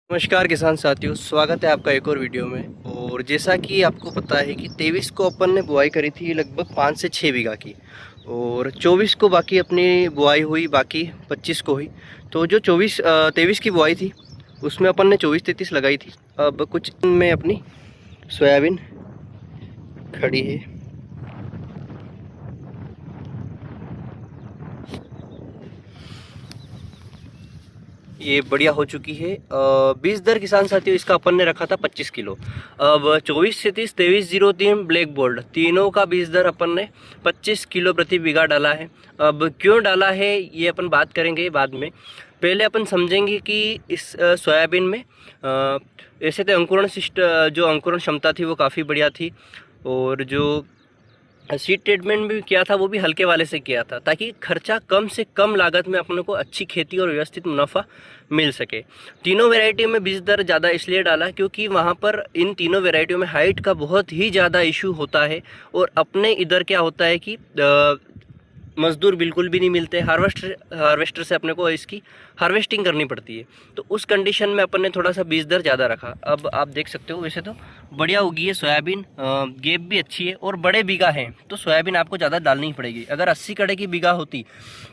नमस्कार किसान साथियों, स्वागत है आपका एक और वीडियो में। और जैसा कि आपको पता है कि 23 को अपन ने बुआई करी थी लगभग 5 से 6 बीघा की, और 24 को बाकी अपनी बुआई हुई, बाकी 25 को हुई। तो जो 23 की बुआई थी उसमें अपन ने 24-33 लगाई थी। अब कुछ में अपनी सोयाबीन खड़ी है। ये बढ़िया हो चुकी है। बीज दर किसान साथियों इसका अपन ने रखा था 25 किलो। अब 24-33-23-03 ब्लैक बोल्ड तीनों का बीज दर अपन ने 25 किलो प्रति बीघा डाला है। अब क्यों डाला है ये अपन बात करेंगे बाद में। पहले अपन समझेंगे कि इस सोयाबीन में ऐसे तो जो अंकुरण क्षमता थी वो काफ़ी बढ़िया थी, और जो सीड ट्रीटमेंट भी किया था वो भी हल्के वाले से किया था, ताकि खर्चा कम से कम लागत में अपने को अच्छी खेती और व्यवस्थित मुनाफा मिल सके। तीनों वैरायटी में बीज दर ज़्यादा इसलिए डाला क्योंकि वहाँ पर इन तीनों वैरायटियों में हाइट का बहुत ही ज़्यादा इशू होता है, और अपने इधर क्या होता है कि मज़दूर बिल्कुल भी नहीं मिलते। हार्वेस्टर से अपने को इसकी हार्वेस्टिंग करनी पड़ती है, तो उस कंडीशन में अपन ने थोड़ा सा बीज दर ज़्यादा रखा। अब आप देख सकते हो वैसे तो बढ़िया उगी है सोयाबीन, गेप भी अच्छी है, और बड़े बीघा है तो सोयाबीन आपको ज़्यादा डालनी ही पड़ेगी। अगर 80 कड़े की बीघा होती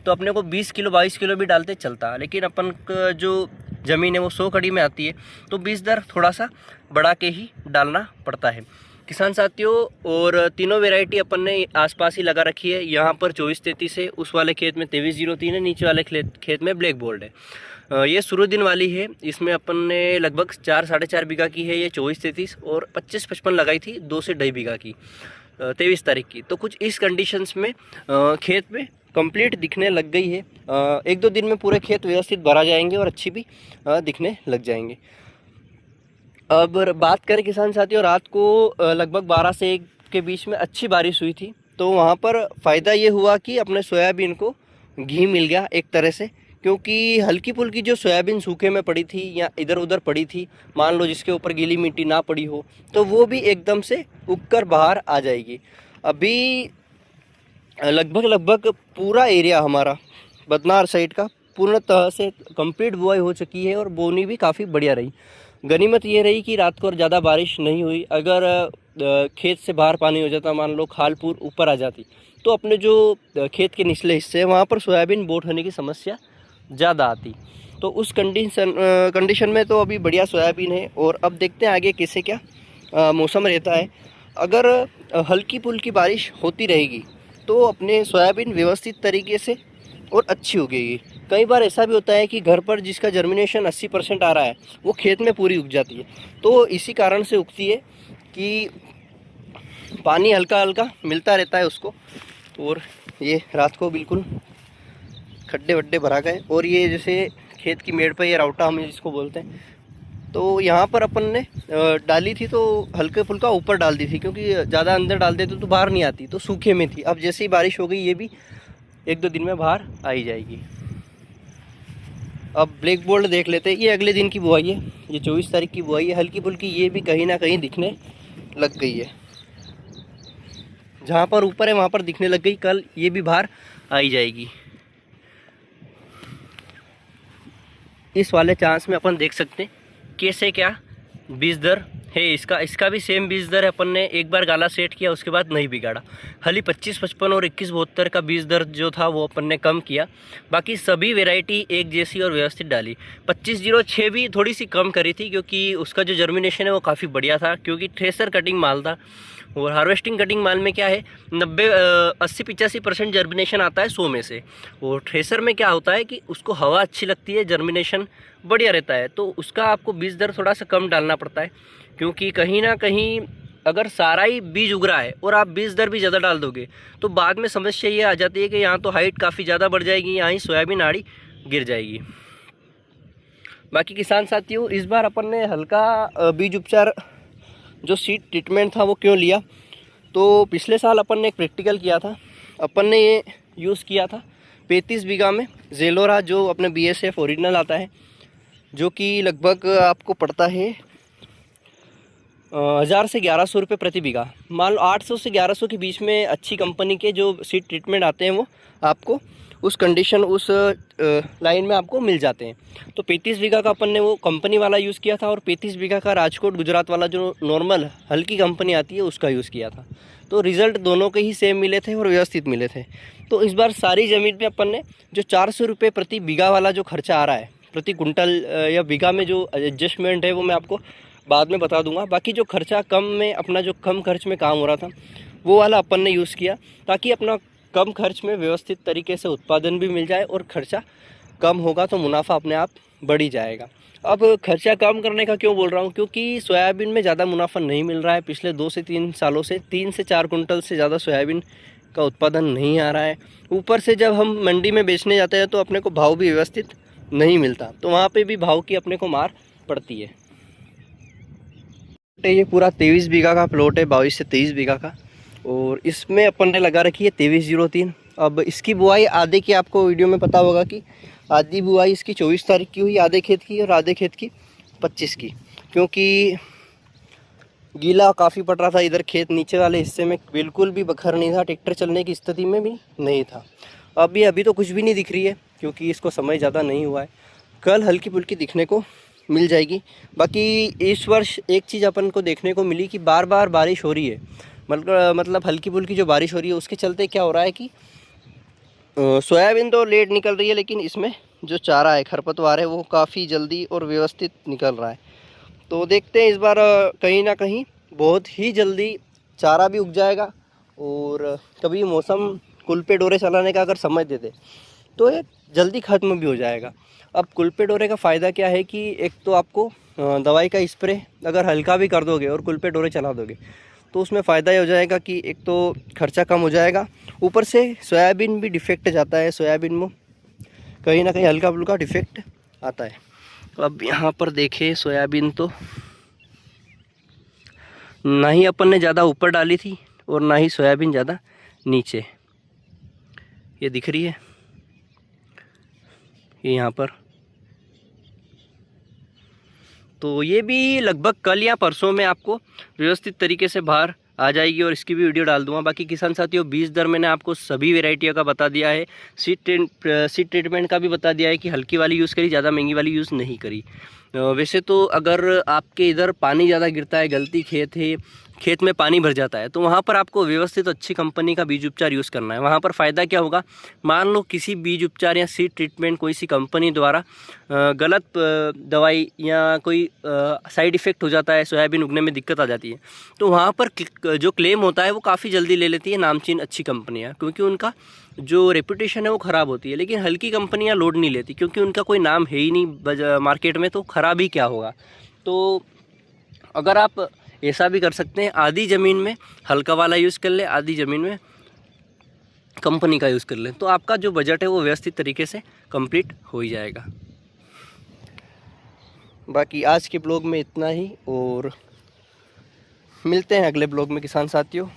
तो अपने को 20 किलो 22 किलो भी डालते चलता, लेकिन अपन का जो ज़मीन है वो 100 कड़ी में आती है, तो बीज दर थोड़ा सा बढ़ा के ही डालना पड़ता है किसान साथियों। और तीनों वैरायटी अपन ने आसपास ही लगा रखी है। यहाँ पर 24-33 है, उस वाले खेत में 23-03 है, नीचे वाले खेत में ब्लैक बोल्ड है। ये शुरू दिन वाली है, इसमें अपन ने लगभग 4-4.5 बीघा की है ये 24-33, और 25-55 लगाई थी 2 से 2.5 बीघा की 23 तारीख की। तो कुछ इस कंडीशंस में खेत में कंप्लीट दिखने लग गई है। 1-2 दिन में पूरे खेत व्यवस्थित भरा जाएंगे और अच्छी भी दिखने लग जाएंगे। अब बात करें किसान साथियों, रात को लगभग 12 से 1 के बीच में अच्छी बारिश हुई थी, तो वहाँ पर फ़ायदा ये हुआ कि अपने सोयाबीन को घी मिल गया एक तरह से। क्योंकि हल्की फुल्की जो सोयाबीन सूखे में पड़ी थी या इधर उधर पड़ी थी, मान लो जिसके ऊपर गीली मिट्टी ना पड़ी हो, तो वो भी एकदम से उग कर बाहर आ जाएगी। अभी लगभग पूरा एरिया हमारा बदनार साइड का पूर्णतः से कंप्लीट बुआई हो चुकी है, और बोनी भी काफ़ी बढ़िया रही। गनीमत ये रही कि रात को और ज़्यादा बारिश नहीं हुई। अगर खेत से बाहर पानी हो जाता, मान लो खालपुर ऊपर आ जाती, तो अपने जो खेत के निचले हिस्से हैं वहाँ पर सोयाबीन बोट होने की समस्या ज़्यादा आती। तो उस कंडीशन में तो अभी बढ़िया सोयाबीन है। और अब देखते हैं आगे कैसे क्या मौसम रहता है। अगर हल्की फुल्की बारिश होती रहेगी तो अपने सोयाबीन व्यवस्थित तरीके से और अच्छी उगेगी। कई बार ऐसा भी होता है कि घर पर जिसका जर्मिनेशन 80% आ रहा है वो खेत में पूरी उग जाती है, तो इसी कारण से उगती है कि पानी हल्का हल्का मिलता रहता है उसको। और ये रात को बिल्कुल खड्डे वड्डे भरा गए, और ये जैसे खेत की मेड़ पर ये राउटा हम जिसको बोलते हैं, तो यहाँ पर अपन ने डाली थी तो हल्के फुल्का ऊपर डाल दी थी, क्योंकि ज़्यादा अंदर डाल देते तो बाहर नहीं आती, तो सूखे में थी। अब जैसे ही बारिश हो गई ये भी 1-2 दिन में बाहर आ ही जाएगी। अब ब्लैक बोल्ड देख लेते हैं। ये अगले दिन की बुआई है, ये 24 तारीख की बुआई है। हल्की फुल्की ये भी कहीं ना कहीं दिखने लग गई है, जहाँ पर ऊपर है वहाँ पर दिखने लग गई, कल ये भी बाहर आ ही जाएगी। इस वाले चांस में अपन देख सकते हैं कैसे क्या बीज दर है इसका भी सेम बीज दर है। अपन ने एक बार गाला सेट किया, उसके बाद नहीं बिगाड़ा। खाली 25-55 और 21-72 का बीज दर जो था वो अपन ने कम किया, बाकी सभी वैरायटी एक जैसी और व्यवस्थित डाली। 25-06 भी थोड़ी सी कम करी थी, क्योंकि उसका जो जर्मिनेशन है वो काफ़ी बढ़िया था, क्योंकि थ्रेसर कटिंग माल था। और हार्वेस्टिंग कटिंग माल में क्या है 80-85% जर्मिनेशन आता है 100 में से। और थ्रेसर में क्या होता है कि उसको हवा अच्छी लगती है, जर्मिनेशन बढ़िया रहता है, तो उसका आपको बीज दर थोड़ा सा कम डालना पड़ता है। क्योंकि कहीं ना कहीं अगर सारा ही बीज उग रहा है और आप बीज दर भी ज़्यादा डाल दोगे तो बाद में समस्या ये आ जाती है कि यहाँ तो हाइट काफ़ी ज़्यादा बढ़ जाएगी, यहाँ ही सोयाबीन आड़ी गिर जाएगी। बाकी किसान साथियों, इस बार अपन ने हल्का बीज उपचार जो सीड ट्रीटमेंट था वो क्यों लिया, तो पिछले साल अपन ने एक प्रैक्टिकल किया था। अपन ने ये यूज़ किया था 35 बीघा में जेलोरा, जो अपने BSF ओरिजिनल आता है, जो कि लगभग आपको पड़ता है 1000 से 1100 रुपये प्रति बीघा। मान लो 800 से 1100 के बीच में अच्छी कंपनी के जो सीड ट्रीटमेंट आते हैं वो आपको उस कंडीशन उस लाइन में आपको मिल जाते हैं। तो 35 बीघा का अपन ने वो कंपनी वाला यूज़ किया था और 35 बीघा का राजकोट गुजरात वाला जो नॉर्मल हल्की कंपनी आती है उसका यूज़ किया था। तो रिज़ल्ट दोनों के ही सेम मिले थे और व्यवस्थित मिले थे। तो इस बार सारी ज़मीन पे अपन ने जो 400 रुपये प्रति बीघा वाला जो खर्चा आ रहा है प्रति कुंटल या बीघा में जो एडजस्टमेंट है वो मैं आपको बाद में बता दूंगा। बाकी जो खर्चा कम में अपना जो कम खर्च में काम हो रहा था वो वाला अपन ने यूज़ किया ताकि अपना कम खर्च में व्यवस्थित तरीके से उत्पादन भी मिल जाए और खर्चा कम होगा तो मुनाफा अपने आप बढ़ ही जाएगा। अब खर्चा कम करने का क्यों बोल रहा हूँ, क्योंकि सोयाबीन में ज़्यादा मुनाफा नहीं मिल रहा है। पिछले 2 से 3 सालों से 3 से 4 कुंटल से ज़्यादा सोयाबीन का उत्पादन नहीं आ रहा है। ऊपर से जब हम मंडी में बेचने जाते हैं तो अपने को भाव भी व्यवस्थित नहीं मिलता, तो वहाँ पे भी भाव की अपने को मार पड़ती है। ये पूरा 23 बीघा का प्लॉट है, 22 से 23 बीघा का, और इसमें अपन ने लगा रखी है 2303। अब इसकी बुआई आधे की आपको वीडियो में पता होगा कि आधी बुआई इसकी 24 तारीख की हुई आधे खेत की और आधे खेत की 25 की, क्योंकि गीला काफ़ी पड़ रहा था इधर। खेत नीचे वाले हिस्से में बिल्कुल भी बखर नहीं था, ट्रैक्टर चलने की स्थिति में भी नहीं था। अभी तो कुछ भी नहीं दिख रही है क्योंकि इसको समय ज़्यादा नहीं हुआ है। कल हल्की फुल्की दिखने को मिल जाएगी। बाकी इस वर्ष एक चीज़ अपन को देखने को मिली कि बार बार बारिश हो रही है, मतलब हल्की फुल्की जो बारिश हो रही है उसके चलते क्या हो रहा है कि सोयाबीन तो लेट निकल रही है, लेकिन इसमें जो चारा है खरपतवार है वो काफ़ी जल्दी और व्यवस्थित निकल रहा है। तो देखते हैं इस बार कहीं ना कहीं बहुत ही जल्दी चारा भी उग जाएगा, और कभी मौसम कुल पे डोरे चलाने का अगर समय दे दे तो ये जल्दी ख़त्म भी हो जाएगा। अब कुल पे डोरे का फ़ायदा क्या है कि एक तो आपको दवाई का स्प्रे अगर हल्का भी कर दोगे और कुल पे डोरे चला दोगे तो उसमें फ़ायदा ये हो जाएगा कि एक तो खर्चा कम हो जाएगा, ऊपर से सोयाबीन भी डिफेक्ट जाता है, सोयाबीन में कहीं ना कहीं हल्का फुल्का डिफेक्ट आता है। तो अब यहाँ पर देखें सोयाबीन तो ना ही अपन ने ज़्यादा ऊपर डाली थी और ना ही सोयाबीन ज़्यादा नीचे, ये दिख रही है ये यहाँ पर। तो ये भी लगभग कल या परसों में आपको व्यवस्थित तरीके से बाहर आ जाएगी और इसकी भी वीडियो डाल दूंगा। बाकी किसान साथियों, बीज दर मैंने आपको सभी वेराइटियों का बता दिया है। सीड ट्रीटमेंट का भी बता दिया है कि हल्की वाली यूज़ करी, ज़्यादा महंगी वाली यूज़ नहीं करी। वैसे तो अगर आपके इधर पानी ज़्यादा गिरता है, गलती खेत है, खेत में पानी भर जाता है, तो वहाँ पर आपको व्यवस्थित अच्छी कंपनी का बीज उपचार यूज़ करना है। वहाँ पर फ़ायदा क्या होगा, मान लो किसी बीज उपचार या सीड ट्रीटमेंट कोई सी कंपनी द्वारा गलत दवाई या कोई साइड इफ़ेक्ट हो जाता है, सोयाबीन उगने में दिक्कत आ जाती है, तो वहाँ पर जो क्लेम होता है वो काफ़ी जल्दी ले लेती है नामचीन अच्छी कंपनियाँ, क्योंकि उनका जो रेपुटेशन है वो ख़राब होती है। लेकिन हल्की कंपनियाँ लोड नहीं लेती क्योंकि उनका कोई नाम है ही नहीं मार्केट में, तो ख़राब ही क्या होगा। तो अगर आप ऐसा भी कर सकते हैं, आधी ज़मीन में हल्का वाला यूज़ कर ले, आधी ज़मीन में कंपनी का यूज़ कर लें, तो आपका जो बजट है वो व्यवस्थित तरीके से कंप्लीट हो ही जाएगा। बाकी आज के ब्लॉग में इतना ही, और मिलते हैं अगले ब्लॉग में किसान साथियों।